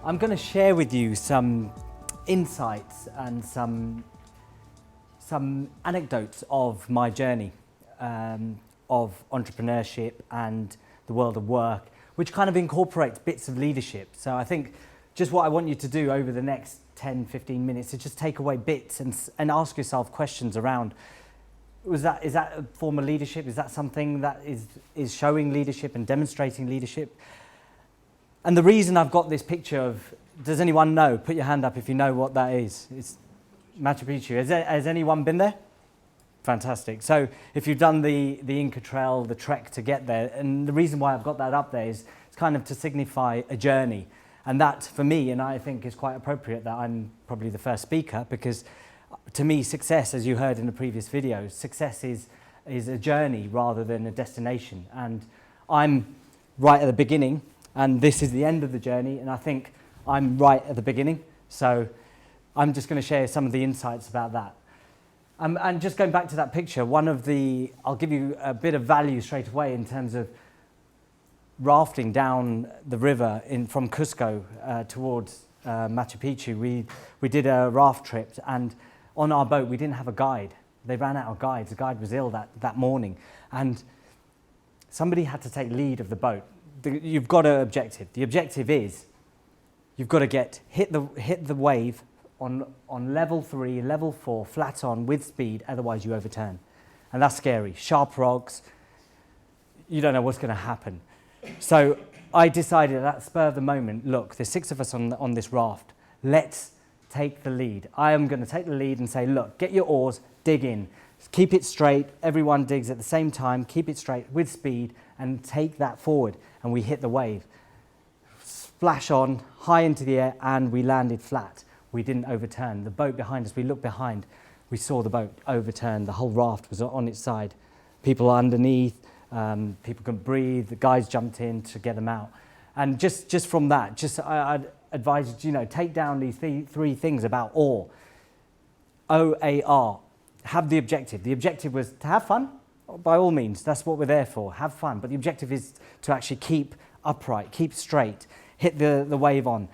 I'm going to share with you some insights and some anecdotes of my journey of entrepreneurship and the world of work, which kind of incorporates bits of leadership. So I think just what I want you to do over the next 10, 15 minutes is just take away bits and ask yourself questions around, is that a form of leadership? Is that something that is showing leadership and demonstrating leadership? And the reason I've got this picture of, does anyone know? Put your hand up if you know what that is. It's Machu Picchu. Has anyone been there? Fantastic. So if you've done the Inca Trail, the trek to get there, and the reason why I've got that up there is it's kind of to signify a journey. And that, for me, and I think is quite appropriate that I'm probably the first speaker, because to me, success, as you heard in the previous video, success is a journey rather than a destination. And I'm right at the beginning, and this is the end of the journey, and I think I'm right at the beginning. So I'm just going to share some of the insights about that. And just going back to that picture, I'll give you a bit of value straight away in terms of rafting down the river from Cusco towards Machu Picchu. We did a raft trip, and on our boat we didn't have a guide. They ran out of guides. The guide was ill that morning, and somebody had to take lead of the boat. You've got an objective. The objective is you've got to hit the wave on level 3, level 4, flat on with speed, otherwise you overturn. And that's scary. Sharp rocks, you don't know what's going to happen. So I decided at that spur of the moment, look, there's 6 of us on this raft. Let's take the lead. I am going to take the lead and say, look, get your oars, dig in. Keep it straight. Everyone digs at the same time. Keep it straight with speed and take that forward. And we hit the wave. Splash on, high into the air, and we landed flat. We didn't overturn. The boat behind us, we looked behind, we saw the boat overturn. The whole raft was on its side. People underneath, people couldn't breathe. The guys jumped in to get them out. And just from that, I'd advise you, take down these 3 things about OAR. O-A-R. Have the objective. The objective was to have fun. By all means, that's what we're there for. Have fun. But the objective is to actually keep upright, keep straight, hit the wave on.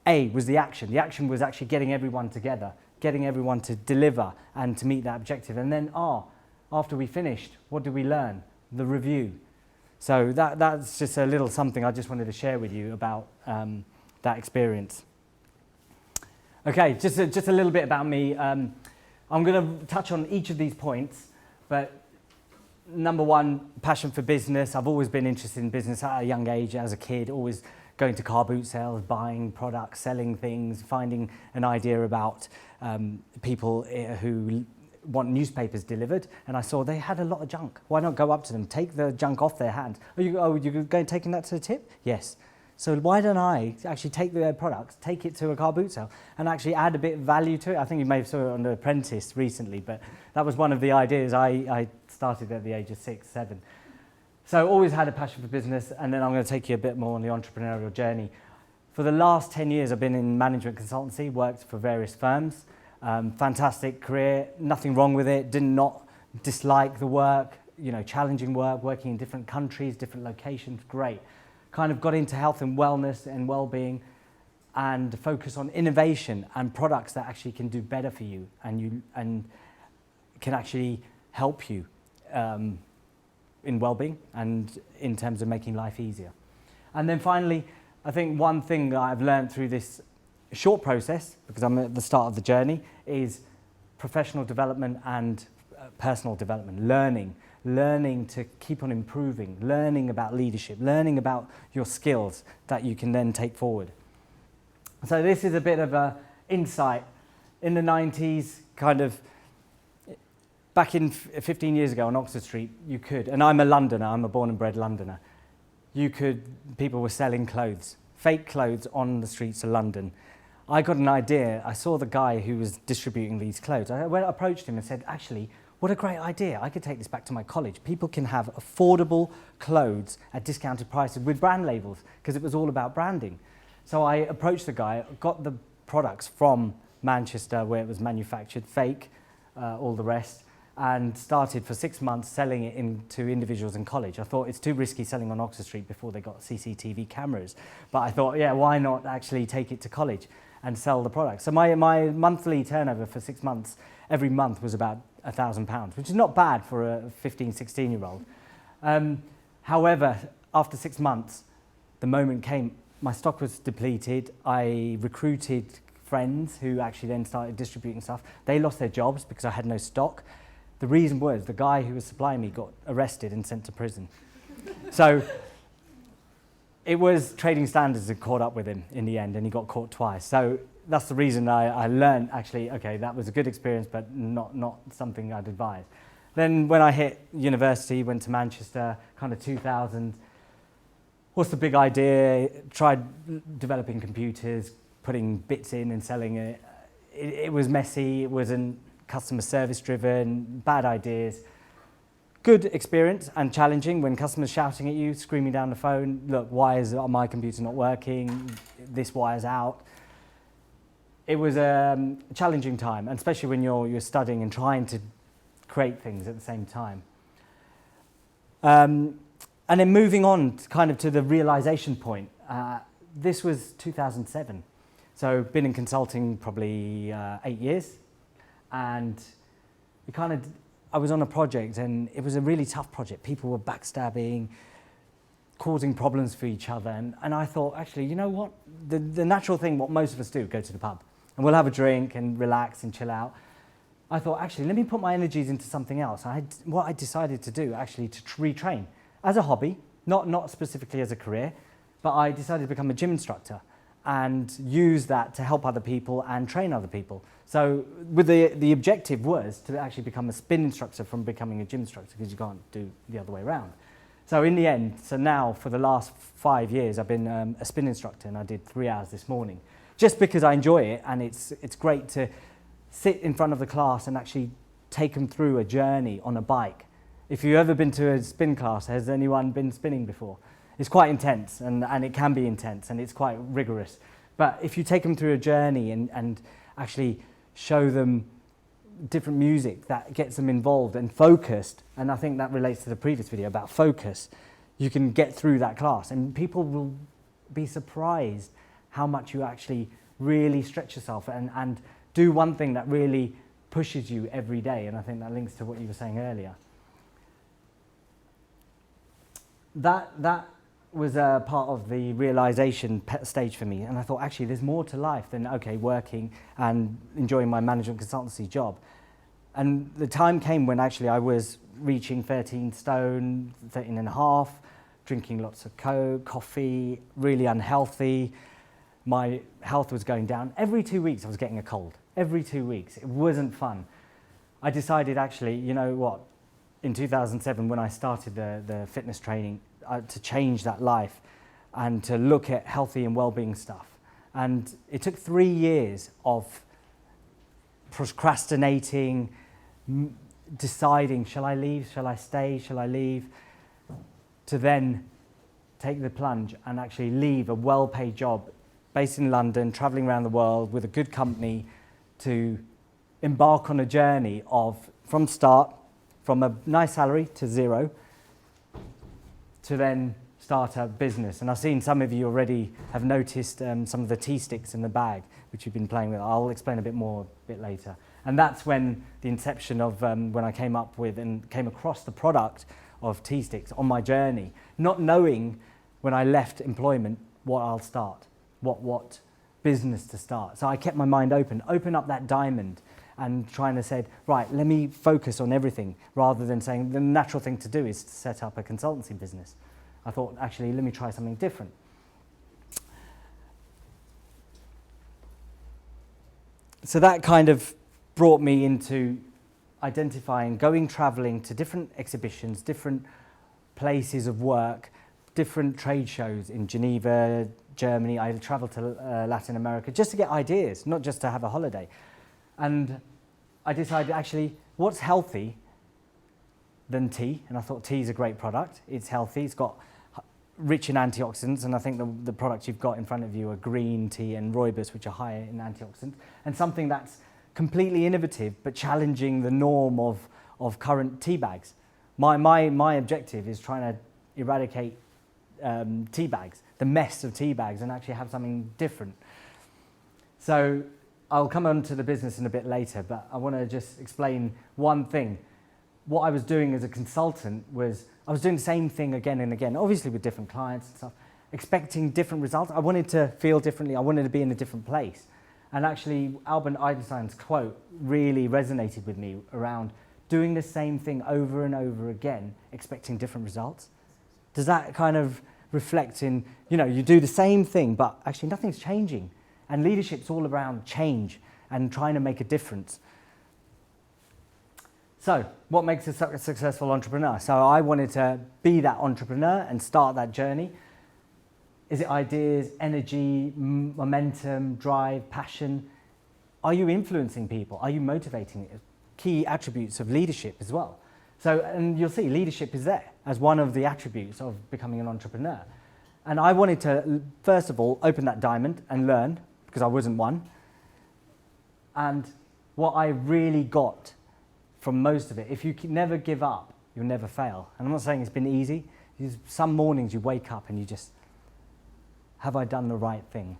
A was the action. The action was actually getting everyone together, getting everyone to deliver and to meet that objective. And then R, after we finished, what did we learn? The review. So that's just a little something I just wanted to share with you about that experience. Okay, just a little bit about me. I'm going to touch on each of these points, but number 1, passion for business. I've always been interested in business at a young age, as a kid, always going to car boot sales, buying products, selling things, finding an idea about people who want newspapers delivered, and I saw they had a lot of junk. Why not go up to them, take the junk off their hands? You're going taking that to the tip? Yes. So why don't I actually take their products, take it to a car boot sale, and actually add a bit of value to it? I think you may have saw it on The Apprentice recently, but that was one of the ideas I started at the age of 6, 7. So always had a passion for business, and then I'm going to take you a bit more on the entrepreneurial journey. For the last 10 years, I've been in management consultancy, worked for various firms. Fantastic career, nothing wrong with it, did not dislike the work, challenging work, working in different countries, different locations, great. Kind of got into health and wellness and well-being and focus on innovation and products that actually can do better for you and can actually help you in well-being and in terms of making life easier. And then finally, I think one thing that I've learned through this short process, because I'm at the start of the journey, is professional development and personal development, learning to keep on improving, learning about leadership, learning about your skills that you can then take forward. So this is a bit of an insight. In the 90s, kind of back in 15 years ago on Oxford Street, you could, and I'm a Londoner, I'm a born and bred Londoner, people were selling clothes, fake clothes on the streets of London. I got an idea. I saw the guy who was distributing these clothes. I approached him and said, actually, what a great idea. I could take this back to my college. People can have affordable clothes at discounted prices with brand labels, because it was all about branding. So I approached the guy, got the products from Manchester where it was manufactured, fake, all the rest, and started for 6 months selling it to individuals in college. I thought it's too risky selling on Oxford Street before they got CCTV cameras. But I thought, yeah, why not actually take it to college and sell the product? So my monthly turnover for 6 months, every month was about £1,000, which is not bad for a 15, 16-year-old. However, after 6 months, the moment came, my stock was depleted. I recruited friends who actually then started distributing stuff. They lost their jobs because I had no stock. The reason was the guy who was supplying me got arrested and sent to prison. So it was trading standards that caught up with him in the end, and he got caught twice. So that's the reason I learned, actually, okay, that was a good experience, but not something I'd advise. Then when I hit university, went to Manchester, kind of 2000, what's the big idea? Tried developing computers, putting bits in and selling it. It was messy, it wasn't customer service driven, bad ideas. Good experience and challenging when customers shouting at you, screaming down the phone, look, why is my computer not working? This wire's out. It was a challenging time, and especially when you're studying and trying to create things at the same time. And then moving on to the realization point. This was 2007. So been in consulting probably 8 years. And I was on a project, and it was a really tough project. People were backstabbing, causing problems for each other. And I thought, actually, you know what? The natural thing, what most of us do, go to the pub. And we'll have a drink and relax and chill out. I thought, actually, let me put my energies into something else. What I decided to do, actually, to retrain as a hobby, not specifically as a career, but I decided to become a gym instructor and use that to help other people and train other people. So with the objective was to actually become a spin instructor from becoming a gym instructor, because you can't do the other way around. So in the end, so now for the last 5 years, I've been a spin instructor, and I did 3 hours this morning, just because I enjoy it, and it's great to sit in front of the class and actually take them through a journey on a bike. If you've ever been to a spin class, has anyone been spinning before? It's quite intense, and it can be intense, and it's quite rigorous. But if you take them through a journey and actually show them different music that gets them involved and focused, and I think that relates to the previous video about focus, you can get through that class, and people will be surprised how much you actually really stretch yourself and do one thing that really pushes you every day. And I think that links to what you were saying earlier. That was a part of the realization stage for me, and I thought, actually, there's more to life than, okay, working and enjoying my management consultancy job. And the time came when actually I was reaching 13 stone, 13 and a half, drinking lots of coffee, really unhealthy. My health was going down. Every 2 weeks I was getting a cold. Every 2 weeks. It wasn't fun. I decided, actually, you know what, in 2007 when I started the fitness training, to change that life and to look at healthy and well-being stuff. And it took 3 years of procrastinating, deciding, shall I leave, shall I stay, shall I leave, to then take the plunge and actually leave a well-paid job based in London, traveling around the world with a good company, to embark on a journey of, from start, from a nice salary to zero, to then start a business. And I've seen some of you already have noticed some of the tea sticks in the bag, which you've been playing with. I'll explain a bit more a bit later. And that's when the inception of when I came up with and came across the product of tea sticks on my journey, not knowing when I left employment what I'll start, what business to start. So I kept my mind open up that diamond, and trying to say, right, let me focus on everything, rather than saying the natural thing to do is to set up a consultancy business. I thought, actually, let me try something different. So that kind of brought me into identifying, going traveling to different exhibitions, different places of work, different trade shows in Geneva, Germany. I traveled to Latin America just to get ideas, not just to have a holiday. And I decided, actually, what's healthy than tea? And I thought tea is a great product. It's healthy. It's got rich in antioxidants. And I think the products you've got in front of you are green tea and rooibos, which are higher in antioxidants. And something that's completely innovative, but challenging the norm of current tea bags. My objective is trying to eradicate tea bags, the mess of tea bags, and actually have something different. So I'll come on to the business in a bit later, but I want to just explain one thing. What I was doing as a consultant was I was doing the same thing again and again, obviously with different clients and stuff, expecting different results. I wanted to feel differently. I wanted to be in a different place. And actually, Albert Einstein's quote really resonated with me around doing the same thing over and over again, expecting different results. Does that kind of reflect in, you do the same thing, but actually nothing's changing. And leadership's all around change and trying to make a difference. So, what makes a successful entrepreneur? So I wanted to be that entrepreneur and start that journey. Is it ideas, energy, momentum, drive, passion? Are you influencing people? Are you motivating it? Key attributes of leadership as well. So, and you'll see leadership is there as one of the attributes of becoming an entrepreneur. And I wanted to, first of all, open that diamond and learn, because I wasn't one. And what I really got from most of it, if you never give up, you'll never fail. And I'm not saying it's been easy. Some mornings you wake up and you just, have I done the right thing?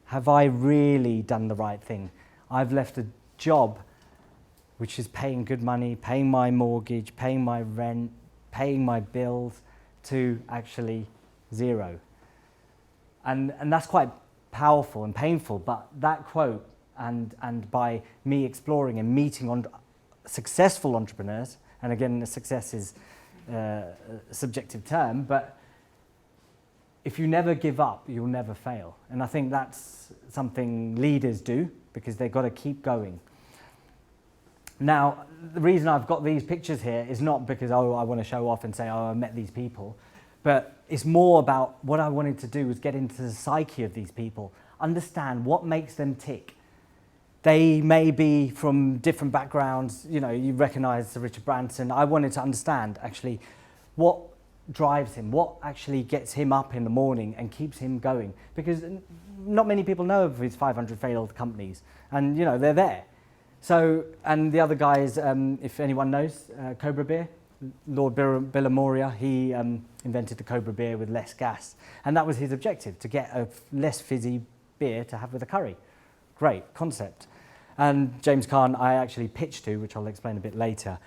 Have I really done the right thing? I've left a job which is paying good money, paying my mortgage, paying my rent, paying my bills, to actually zero. And that's quite powerful and painful, but that quote, and by me exploring and meeting successful entrepreneurs, and again, success is a subjective term, but if you never give up, you'll never fail. And I think that's something leaders do, because they've got to keep going. Now, the reason I've got these pictures here is not because, I want to show off and say, I met these people, but it's more about what I wanted to do was get into the psyche of these people, understand what makes them tick. They may be from different backgrounds, you recognize Richard Branson. I wanted to understand actually what drives him, what actually gets him up in the morning and keeps him going, because not many people know of his 500 failed companies, and they're there. So, and the other guys, if anyone knows, Cobra beer, Lord Billamoria, he invented the Cobra beer with less gas, and that was his objective, to get a less fizzy beer to have with a curry. Great concept. And James Caan I actually pitched to, which I'll explain a bit later,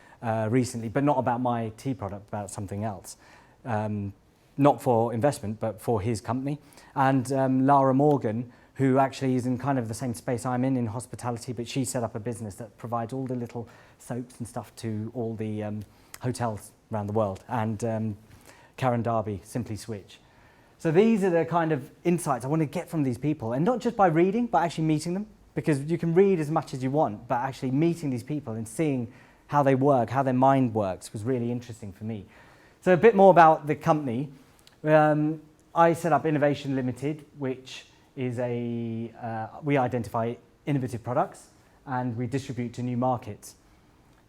recently, but not about my tea product, about something else. Not for investment, but for his company. And Lara Morgan, who actually is in kind of the same space I'm in hospitality, but she set up a business that provides all the little soaps and stuff to all the hotels around the world. And Karen Darby, Simply Switch. So these are the kind of insights I want to get from these people, and not just by reading, but actually meeting them, because you can read as much as you want, but actually meeting these people and seeing how they work, how their mind works, was really interesting for me. So a bit more about the company. I set up Innovation Limited, which is we identify innovative products and we distribute to new markets.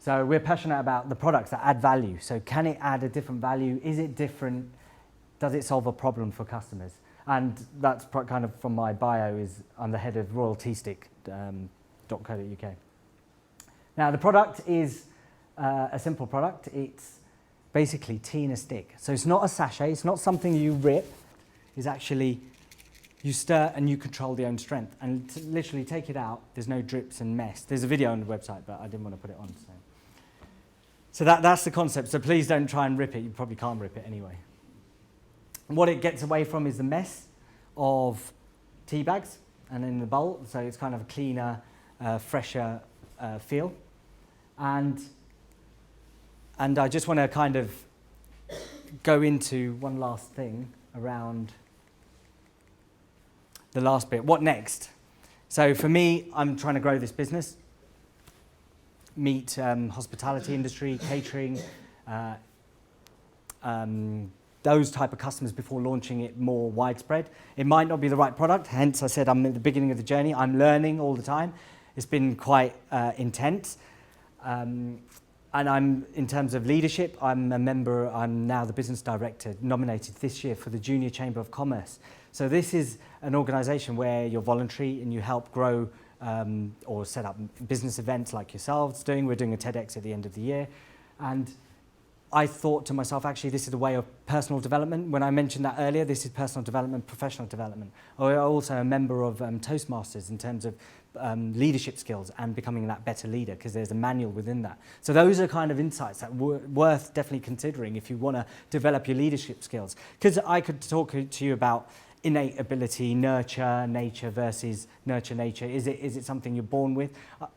So we're passionate about the products that add value. So can it add a different value? Is it different? Does it solve a problem for customers? And that's kind of from my bio, is I'm the head of royalteastick.co.uk. Now the product is a simple product. It's basically tea in a stick. So it's not a sachet, it's not something you rip, it's actually you stir and you control the own strength. And to literally take it out, there's no drips and mess. There's a video on the website, but I didn't want to put it on. So that's the concept. So please don't try and rip it. You probably can't rip it anyway. And what it gets away from is the mess of tea bags and in the bowl. So it's kind of a cleaner, fresher feel. And I just want to kind of go into one last thing around the last bit. What next? So for me, I'm trying to grow this business, meet hospitality industry, catering, those type of customers before launching it more widespread. It might not be the right product, hence I said I'm at the beginning of the journey. I'm learning all the time. It's been quite intense. And I'm, in terms of leadership, I'm now the business director, nominated this year for the Junior Chamber of Commerce. So this is an organisation where you're voluntary and you help grow or set up business events like yourselves doing. We're doing a TEDx at the end of the year. And I thought to myself, actually, this is a way of personal development. When I mentioned that earlier, this is personal development, professional development. I'm also a member of Toastmasters in terms of leadership skills and becoming that better leader, because there's a manual within that. So those are kind of insights that worth definitely considering if you want to develop your leadership skills. Because I could talk to you about innate ability, nurture, nature versus nurture, nature. Is it something you're born with?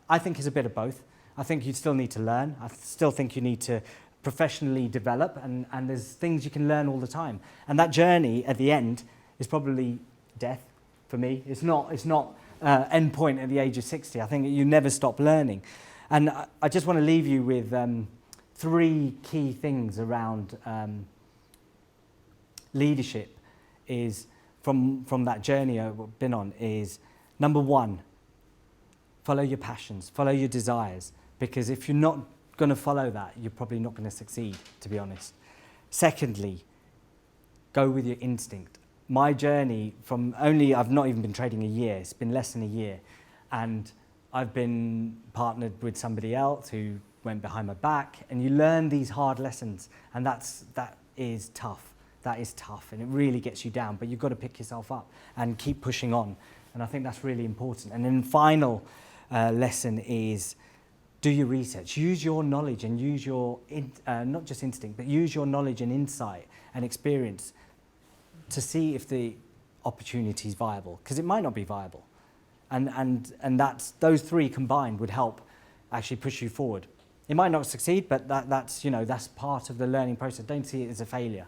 I think it's a bit of both. I think you still need to learn. I still think you need to professionally develop, and there's things you can learn all the time. And that journey at the end is probably death for me. It's not end point at the age of 60. I think you never stop learning. And I just want to leave you with 3 key things around leadership is from that journey I've been on is, number 1, follow your passions, follow your desires, because if you're not going to follow that, you're probably not going to succeed, to be honest. Secondly, go with your instinct. My journey I've not even been trading a year, it's been less than a year, and I've been partnered with somebody else who went behind my back, and you learn these hard lessons, and that is tough. That is tough, and it really gets you down, but you've got to pick yourself up and keep pushing on, and I think that's really important. And then final lesson is, do your research, use your knowledge and use your, not just instinct, but use your knowledge and insight and experience to see if the opportunity is viable, because it might not be viable. And those 3 combined would help actually push you forward. It might not succeed, but that's part of the learning process. Don't see it as a failure.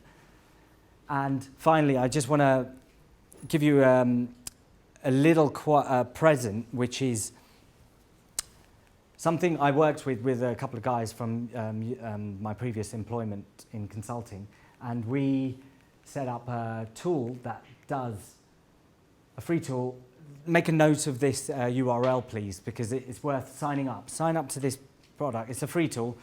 And finally, I just want to give you a little present, which is something I worked with a couple of guys from my previous employment in consulting, and we set up a tool that does, a free tool. Make a note of this URL, please, because it's worth signing up. Sign up to this product. It's a free tool,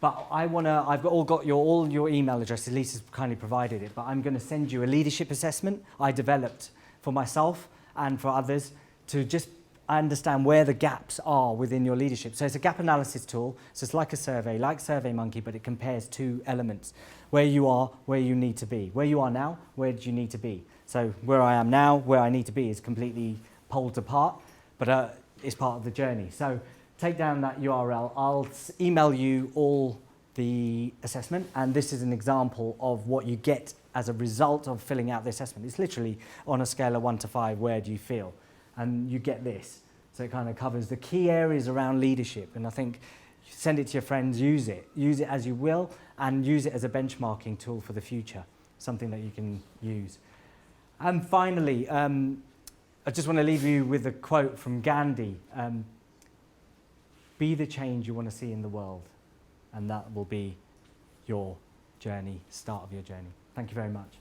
but I've got all your email addresses. Lisa's kindly provided it, but I'm going to send you a leadership assessment I developed for myself and for others to just understand where the gaps are within your leadership. So it's a gap analysis tool. So it's like a survey, like SurveyMonkey, but it compares 2 elements: where you are, where you need to be. Where you are now, where do you need to be? So where I am now, where I need to be is completely poles apart, but it's part of the journey. So take down that URL. I'll email you all the assessment, and this is an example of what you get as a result of filling out the assessment. It's literally on a scale of 1 to 5, where do you feel? And you get this. So it kind of covers the key areas around leadership. And I think send it to your friends, use it as you will, and use it as a benchmarking tool for the future, something that you can use. And finally, I just want to leave you with a quote from Gandhi. Be the change you want to see in the world, and that will be your journey, start of your journey. Thank you very much.